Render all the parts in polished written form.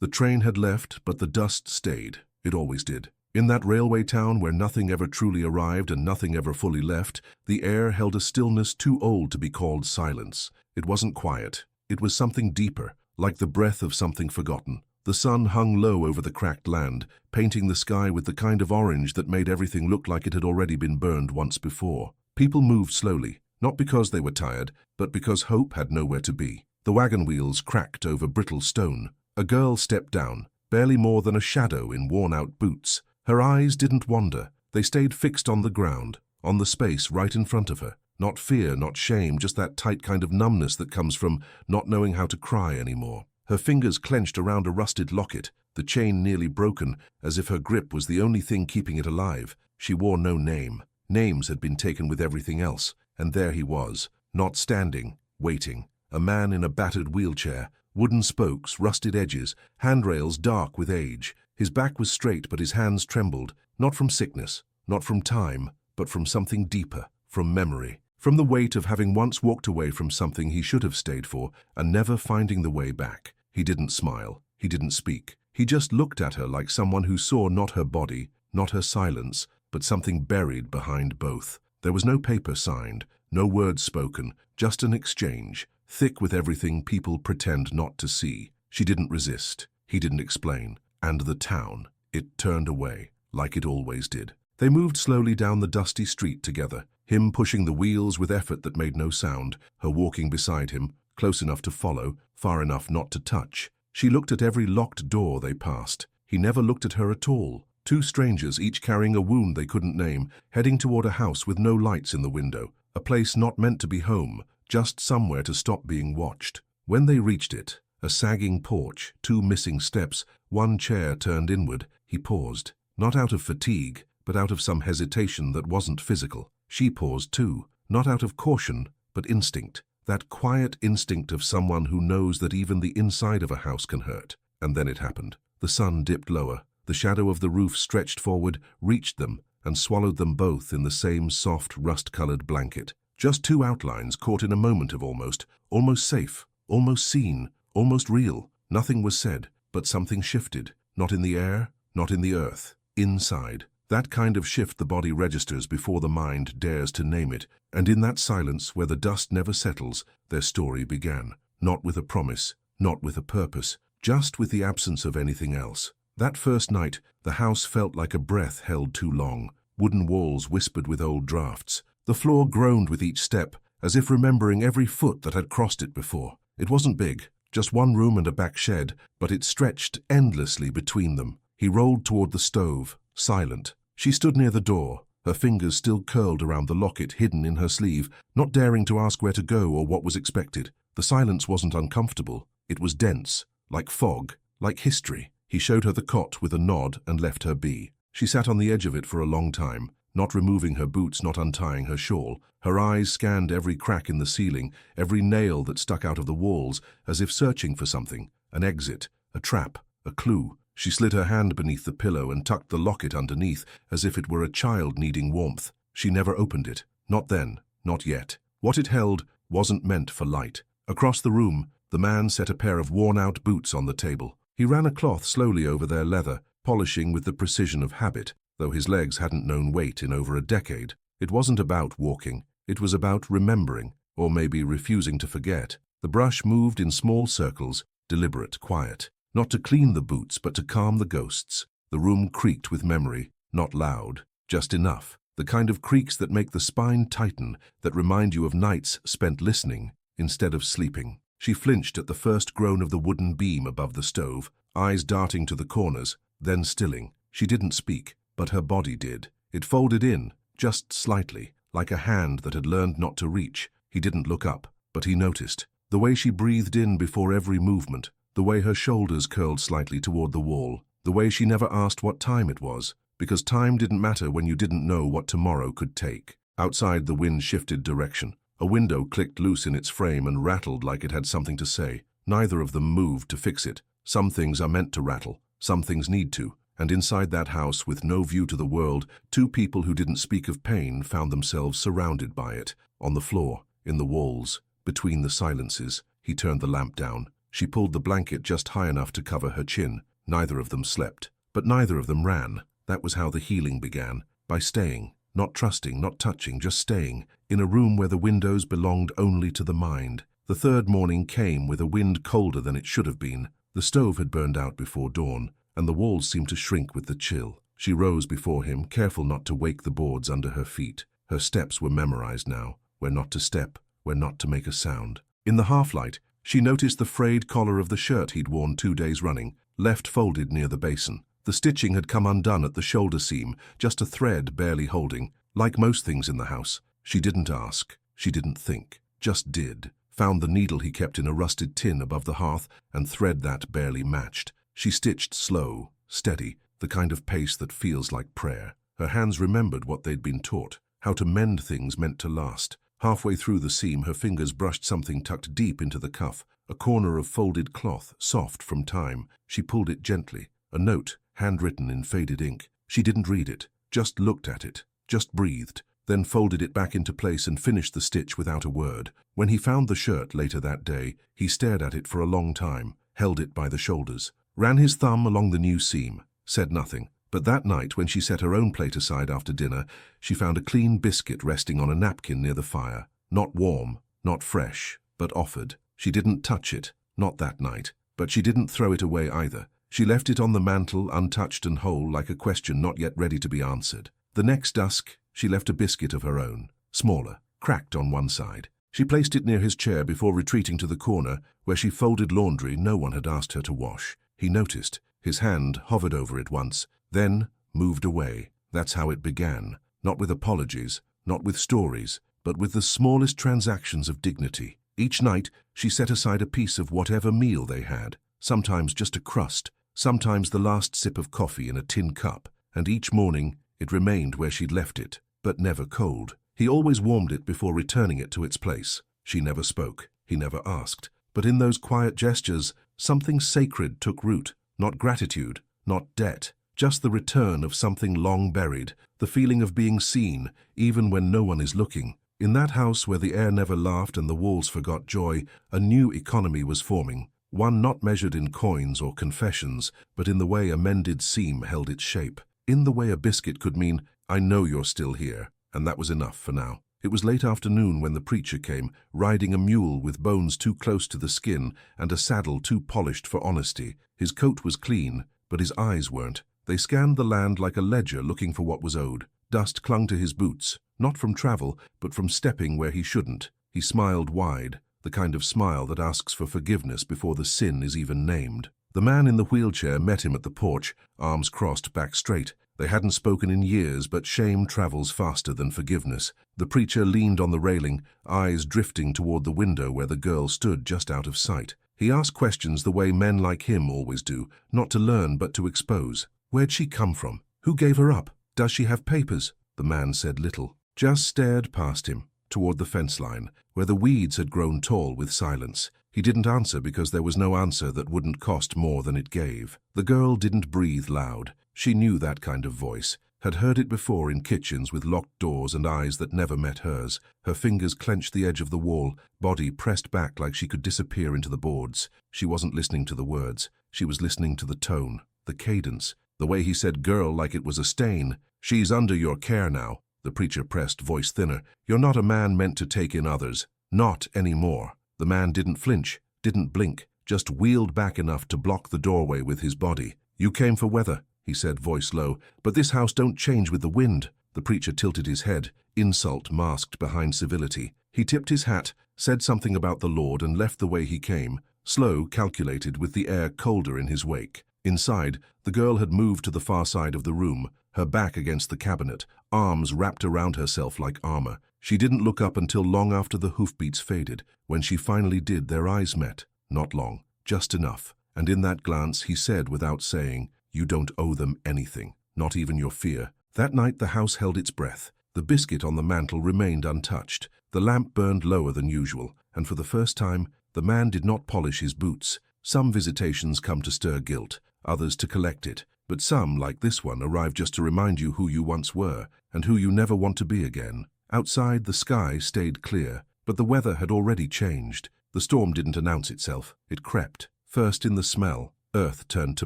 The train had left, but the dust stayed. It always did. In that railway town where nothing ever truly arrived and nothing ever fully left, the air held a stillness too old to be called silence. It wasn't quiet. It was something deeper, like the breath of something forgotten. The sun hung low over the cracked land, painting the sky with the kind of orange that made everything look like it had already been burned once before. People moved slowly, not because they were tired, but because hope had nowhere to be. The wagon wheels cracked over brittle stone. A girl stepped down, barely more than a shadow in worn-out boots. Her eyes didn't wander. They stayed fixed on the ground, on the space right in front of her. Not fear, not shame, just that tight kind of numbness that comes from not knowing how to cry anymore. Her fingers clenched around a rusted locket, the chain nearly broken, as if her grip was the only thing keeping it alive. She wore no name. Names had been taken with everything else, and there he was, not standing, waiting. A man in a battered wheelchair, wooden spokes, rusted edges, handrails dark with age. His back was straight, but his hands trembled, not from sickness, not from time, but from something deeper, from memory. From the weight of having once walked away from something he should have stayed for and never finding the way back. He didn't smile. He didn't speak. He just looked at her like someone who saw not her body, not her silence, but something buried behind both. There was no paper signed, no words spoken, just an exchange, thick with everything people pretend not to see. She didn't resist. He didn't explain. And the town, it turned away, like it always did. They moved slowly down the dusty street together, him pushing the wheels with effort that made no sound, her walking beside him, close enough to follow, far enough not to touch. She looked at every locked door they passed. He never looked at her at all. Two strangers, each carrying a wound they couldn't name, heading toward a house with no lights in the window, a place not meant to be home, just somewhere to stop being watched. When they reached it, a sagging porch, two missing steps, one chair turned inward, he paused, not out of fatigue, but out of some hesitation that wasn't physical. She paused too, not out of caution, but instinct, that quiet instinct of someone who knows that even the inside of a house can hurt. And then it happened. The sun dipped lower. The shadow of the roof stretched forward, reached them, and swallowed them both in the same soft, rust-colored blanket. Just two outlines caught in a moment of almost safe, almost seen, almost real. Nothing was said, but something shifted, not in the air, not in the earth, inside. That kind of shift the body registers before the mind dares to name it, and in that silence where the dust never settles, their story began. Not with a promise, not with a purpose, just with the absence of anything else. That first night, the house felt like a breath held too long. Wooden walls whispered with old drafts. The floor groaned with each step, as if remembering every foot that had crossed it before. It wasn't big, just one room and a back shed, but it stretched endlessly between them. He rolled toward the stove, silent. She stood near the door, her fingers still curled around the locket hidden in her sleeve, not daring to ask where to go or what was expected. The silence wasn't uncomfortable. It was dense, like fog, like history. He showed her the cot with a nod and left her be. She sat on the edge of it for a long time, not removing her boots, not untying her shawl. Her eyes scanned every crack in the ceiling, every nail that stuck out of the walls, as if searching for something, an exit, a trap, a clue. She slid her hand beneath the pillow and tucked the locket underneath, as if it were a child needing warmth. She never opened it. Not then, not yet. What it held wasn't meant for light. Across the room, the man set a pair of worn-out boots on the table. He ran a cloth slowly over their leather, polishing with the precision of habit, though his legs hadn't known weight in over a decade. It wasn't about walking. It was about remembering, or maybe refusing to forget. The brush moved in small circles, deliberate, quiet. Not to clean the boots, but to calm the ghosts. The room creaked with memory, not loud, just enough. The kind of creaks that make the spine tighten, that remind you of nights spent listening instead of sleeping. She flinched at the first groan of the wooden beam above the stove, eyes darting to the corners, then stilling. She didn't speak, but her body did. It folded in, just slightly, like a hand that had learned not to reach. He didn't look up, but he noticed. The way she breathed in before every movement, the way her shoulders curled slightly toward the wall, the way she never asked what time it was, because time didn't matter when you didn't know what tomorrow could take. Outside, the wind shifted direction. A window clicked loose in its frame and rattled like it had something to say. Neither of them moved to fix it. Some things are meant to rattle, some things need to. And inside that house, with no view to the world, two people who didn't speak of pain found themselves surrounded by it. On the floor, in the walls, between the silences. He turned the lamp down. She pulled the blanket just high enough to cover her chin. Neither of them slept, but neither of them ran. That was how the healing began, by staying, not trusting, not touching, just staying, in a room where the windows belonged only to the mind. The third morning came with a wind colder than it should have been. The stove had burned out before dawn, and the walls seemed to shrink with the chill. She rose before him, careful not to wake the boards under her feet. Her steps were memorized now, where not to step, where not to make a sound. In the half-light, she noticed the frayed collar of the shirt he'd worn 2 days running, left folded near the basin. The stitching had come undone at the shoulder seam, just a thread barely holding. Like most things in the house, she didn't ask, she didn't think, just did. Found the needle he kept in a rusted tin above the hearth, and thread that barely matched. She stitched slow, steady, the kind of pace that feels like prayer. Her hands remembered what they'd been taught, how to mend things meant to last. Halfway through the seam, her fingers brushed something tucked deep into the cuff, a corner of folded cloth, soft from time. She pulled it gently, a note, handwritten in faded ink. She didn't read it, just looked at it, just breathed, then folded it back into place and finished the stitch without a word. When he found the shirt later that day, he stared at it for a long time, held it by the shoulders, ran his thumb along the new seam, said nothing. But that night, when she set her own plate aside after dinner, she found a clean biscuit resting on a napkin near the fire. Not warm, not fresh, but offered. She didn't touch it, not that night, but she didn't throw it away either. She left it on the mantel, untouched and whole, like a question not yet ready to be answered. The next dusk, she left a biscuit of her own, smaller, cracked on one side. She placed it near his chair before retreating to the corner, where she folded laundry no one had asked her to wash. He noticed. His hand hovered over it once, then moved away. That's how it began. Not with apologies, not with stories, but with the smallest transactions of dignity. Each night, she set aside a piece of whatever meal they had, sometimes just a crust, sometimes the last sip of coffee in a tin cup, and each morning it remained where she'd left it, but never cold. He always warmed it before returning it to its place. She never spoke, he never asked, but in those quiet gestures, something sacred took root, not gratitude, not debt, just the return of something long buried, the feeling of being seen, even when no one is looking. In that house where the air never laughed and the walls forgot joy, a new economy was forming, one not measured in coins or confessions, but in the way a mended seam held its shape, in the way a biscuit could mean, "I know you're still here," and that was enough for now. It was late afternoon when the preacher came, riding a mule with bones too close to the skin and a saddle too polished for honesty. His coat was clean, but his eyes weren't. They scanned the land like a ledger looking for what was owed. Dust clung to his boots, not from travel, but from stepping where he shouldn't. He smiled wide, the kind of smile that asks for forgiveness before the sin is even named. The man in the wheelchair met him at the porch, arms crossed, back straight. They hadn't spoken in years, but shame travels faster than forgiveness. The preacher leaned on the railing, eyes drifting toward the window where the girl stood just out of sight. He asked questions the way men like him always do, not to learn but to expose. Where'd she come from? Who gave her up? Does she have papers? The man said little, just stared past him, toward the fence line, where the weeds had grown tall with silence. He didn't answer because there was no answer that wouldn't cost more than it gave. The girl didn't breathe loud. She knew that kind of voice, had heard it before in kitchens with locked doors and eyes that never met hers. Her fingers clenched the edge of the wall, body pressed back like she could disappear into the boards. She wasn't listening to the words. She was listening to the tone, the cadence, the way he said girl like it was a stain. "She's under your care now," the preacher pressed, voice thinner. "You're not a man meant to take in others. Not anymore." The man didn't flinch, didn't blink, just wheeled back enough to block the doorway with his body. "You came for weather," he said, voice low, "but this house don't change with the wind." The preacher tilted his head, insult masked behind civility. He tipped his hat, said something about the Lord and left the way he came, slow, calculated, with the air colder in his wake. Inside, the girl had moved to the far side of the room, her back against the cabinet, arms wrapped around herself like armor. She didn't look up until long after the hoofbeats faded. When she finally did, their eyes met. Not long, just enough. And in that glance, he said without saying, "You don't owe them anything, not even your fear." That night, the house held its breath. The biscuit on the mantel remained untouched. The lamp burned lower than usual, and for the first time, the man did not polish his boots. Some visitations come to stir guilt, others to collect it. But some, like this one, arrive just to remind you who you once were and who you never want to be again. Outside, the sky stayed clear, but the weather had already changed. The storm didn't announce itself. It crept. First in the smell, earth turned to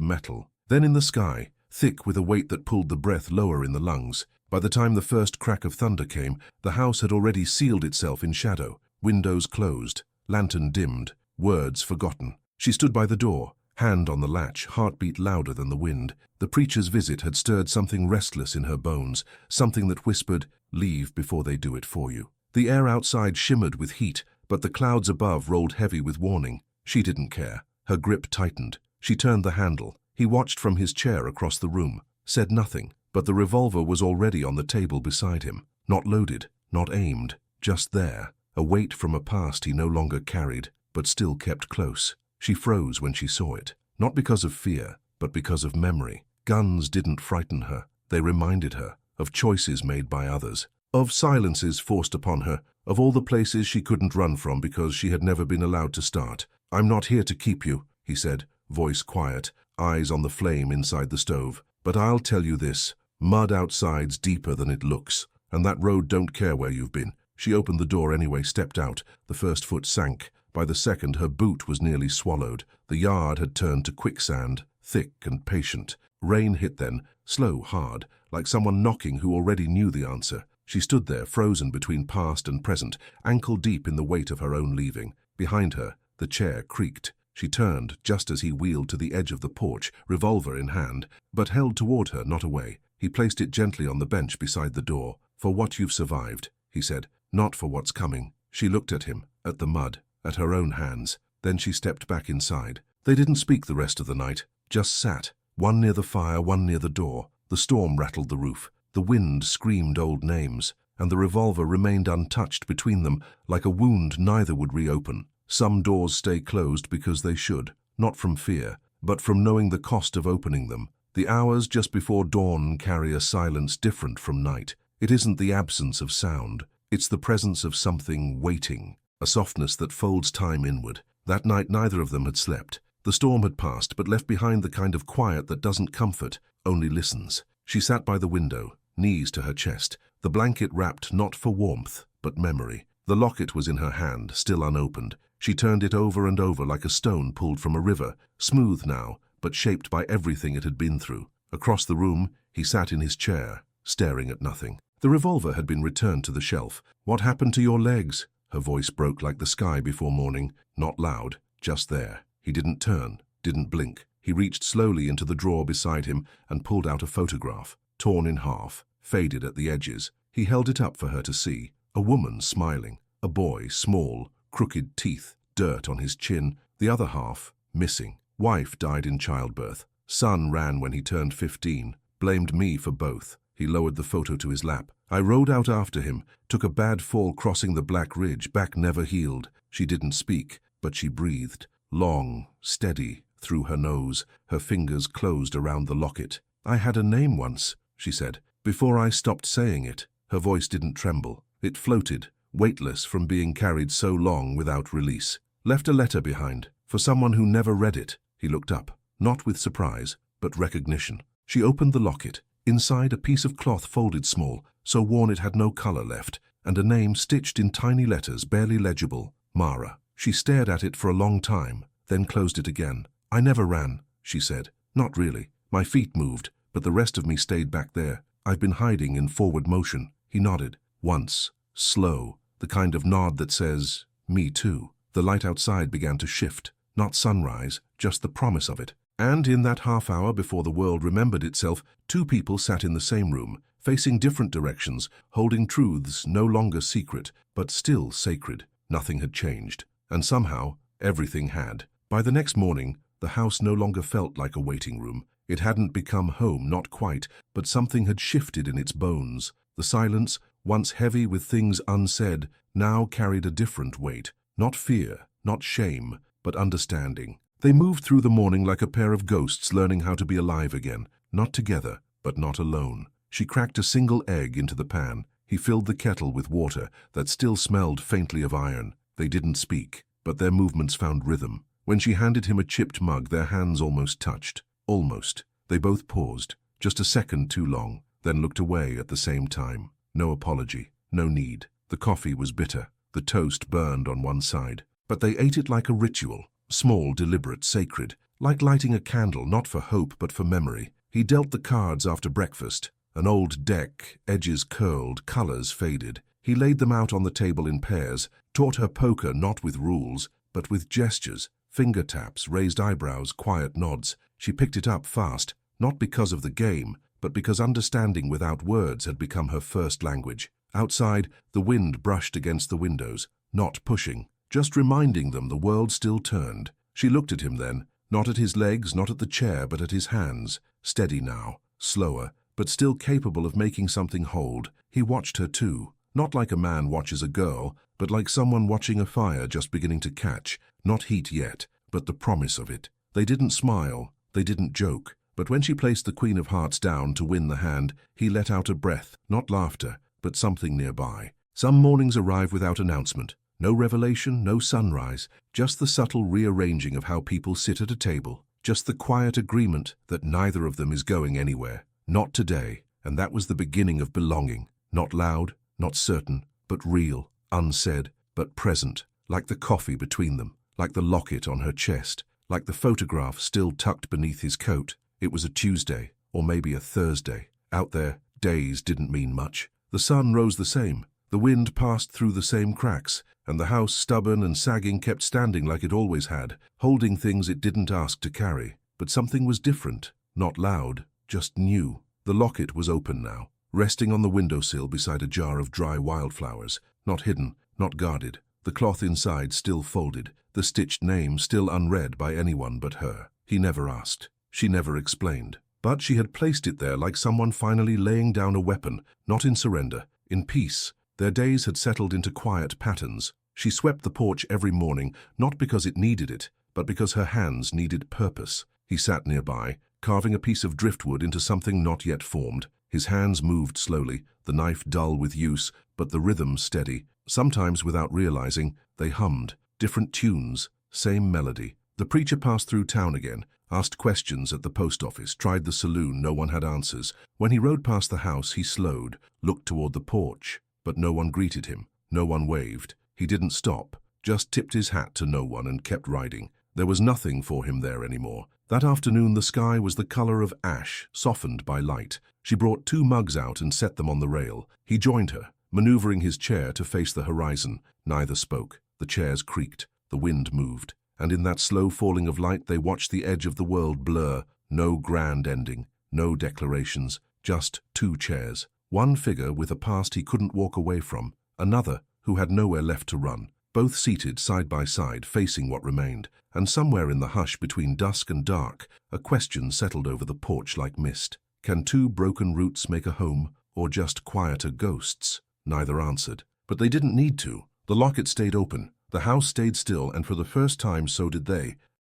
metal. Then in the sky, thick with a weight that pulled the breath lower in the lungs. By the time the first crack of thunder came, the house had already sealed itself in shadow. Windows closed, lantern dimmed, words forgotten. She stood by the door, hand on the latch, heartbeat louder than the wind. The preacher's visit had stirred something restless in her bones, something that whispered, "Leave before they do it for you." The air outside shimmered with heat, but the clouds above rolled heavy with warning. She didn't care. Her grip tightened. She turned the handle. He watched from his chair across the room, said nothing, but the revolver was already on the table beside him. Not loaded, not aimed, just there, a weight from a past he no longer carried, but still kept close. She froze when she saw it, not because of fear, but because of memory. Guns didn't frighten her. They reminded her of choices made by others, of silences forced upon her, of all the places she couldn't run from because she had never been allowed to start. "I'm not here to keep you," he said, voice quiet, eyes on the flame inside the stove. "But I'll tell you this, mud outside's deeper than it looks, and that road don't care where you've been." She opened the door anyway, stepped out. The first foot sank. By the second, her boot was nearly swallowed. The yard had turned to quicksand, thick and patient. Rain hit then, slow, hard, like someone knocking who already knew the answer. She stood there, frozen between past and present, ankle deep in the weight of her own leaving. Behind her, the chair creaked. She turned just as he wheeled to the edge of the porch, revolver in hand, but held toward her, not away. He placed it gently on the bench beside the door. "For what you've survived," he said, "not for what's coming." She looked at him, at the mud, at her own hands. Then she stepped back inside. They didn't speak the rest of the night, just sat, one near the fire, one near the door. The storm rattled the roof. The wind screamed old names, and the revolver remained untouched between them, like a wound neither would reopen. Some doors stay closed because they should, not from fear, but from knowing the cost of opening them. The hours just before dawn carry a silence different from night. It isn't the absence of sound, it's the presence of something waiting, a softness that folds time inward. That night neither of them had slept. The storm had passed, but left behind the kind of quiet that doesn't comfort, only listens. She sat by the window, knees to her chest, the blanket wrapped not for warmth, but memory. The locket was in her hand, still unopened. She turned it over and over like a stone pulled from a river, smooth now, but shaped by everything it had been through. Across the room, he sat in his chair, staring at nothing. The revolver had been returned to the shelf. "What happened to your legs?" Her voice broke like the sky before morning, not loud, just there. He didn't turn, didn't blink. He reached slowly into the drawer beside him and pulled out a photograph, torn in half, faded at the edges. He held it up for her to see. A woman smiling, a boy, small, crooked teeth, dirt on his chin, the other half, missing. Wife died in childbirth. Son ran when he turned 15, blamed me for both. He lowered the photo to his lap. I rode out after him, took a bad fall crossing the Black Ridge, back never healed. She didn't speak, but she breathed. Long, steady, through her nose, her fingers closed around the locket. "I had a name once," she said. Before I stopped saying it, her voice didn't tremble. It floated, weightless from being carried so long without release. "Left a letter behind, for someone who never read it." He looked up, not with surprise, but recognition. She opened the locket. Inside, a piece of cloth folded small, so worn it had no color left, and a name stitched in tiny letters, barely legible, Mara. She stared at it for a long time, then closed it again. "I never ran," she said. "Not really. My feet moved, but the rest of me stayed back there. I've been hiding in forward motion." He nodded. Once, slow, the kind of nod that says, "Me too." The light outside began to shift. Not sunrise, just the promise of it. And in that half hour before the world remembered itself, two people sat in the same room, facing different directions, holding truths no longer secret, but still sacred. Nothing had changed. And somehow, everything had. By the next morning, the house no longer felt like a waiting room. It hadn't become home, not quite, but something had shifted in its bones. The silence, once heavy with things unsaid, now carried a different weight. Not fear, not shame, but understanding. They moved through the morning like a pair of ghosts learning how to be alive again. Not together, but not alone. She cracked a single egg into the pan. He filled the kettle with water that still smelled faintly of iron. They didn't speak, but their movements found rhythm. When she handed him a chipped mug, their hands almost touched. Almost. They both paused, just a second too long, then looked away at the same time. No apology, no need. The coffee was bitter. The toast burned on one side. But they ate it like a ritual, Small, deliberate, sacred, like lighting a candle not for hope but for memory. He dealt the cards after breakfast. An old deck, edges curled, colors faded. He laid them out on the table in pairs, taught her poker not with rules, but with gestures, finger taps, raised eyebrows, quiet nods. She picked it up fast, not because of the game, but because understanding without words had become her first language. Outside, the wind brushed against the windows, not pushing, just reminding them the world still turned. She looked at him then, not at his legs, not at the chair, but at his hands, steady now, slower, but still capable of making something hold. He watched her too, not like a man watches a girl, but like someone watching a fire just beginning to catch, not heat yet, but the promise of it. They didn't smile, they didn't joke, but when she placed the Queen of Hearts down to win the hand, he let out a breath, not laughter, but something nearby. Some mornings arrive without announcement. No revelation, no sunrise, just the subtle rearranging of how people sit at a table, just the quiet agreement that neither of them is going anywhere. Not today, and that was the beginning of belonging. Not loud, not certain, but real, unsaid, but present, like the coffee between them, like the locket on her chest, like the photograph still tucked beneath his coat. It was a Tuesday, or maybe a Thursday. Out there, days didn't mean much. The sun rose the same, the wind passed through the same cracks, and the house, stubborn and sagging, kept standing like it always had, holding things it didn't ask to carry. But something was different, not loud, just new. The locket was open now, resting on the windowsill beside a jar of dry wildflowers, not hidden, not guarded, the cloth inside still folded, the stitched name still unread by anyone but her. He never asked. She never explained. But she had placed it there like someone finally laying down a weapon, not in surrender, in peace. Their days had settled into quiet patterns. She swept the porch every morning, not because it needed it, but because her hands needed purpose. He sat nearby, carving a piece of driftwood into something not yet formed. His hands moved slowly, the knife dull with use, but the rhythm steady. Sometimes, without realizing, they hummed. Different tunes, same melody. The preacher passed through town again, asked questions at the post office, tried the saloon, no one had answers. When he rode past the house, he slowed, looked toward the porch, but no one greeted him, no one waved. He didn't stop, just tipped his hat to no one and kept riding. There was nothing for him there anymore. That afternoon the sky was the color of ash, softened by light. She brought 2 mugs out and set them on the rail. He joined her, maneuvering his chair to face the horizon. Neither spoke. The chairs creaked, the wind moved, and in that slow falling of light they watched the edge of the world blur. No grand ending, no declarations, just 2 chairs. One figure with a past he couldn't walk away from, another who had nowhere left to run, both seated side by side facing what remained, and somewhere in the hush between dusk and dark, a question settled over the porch like mist. Can 2 broken roots make a home, or just quieter ghosts? Neither answered. But they didn't need to. The locket stayed open, the house stayed still, and for the first time so did they.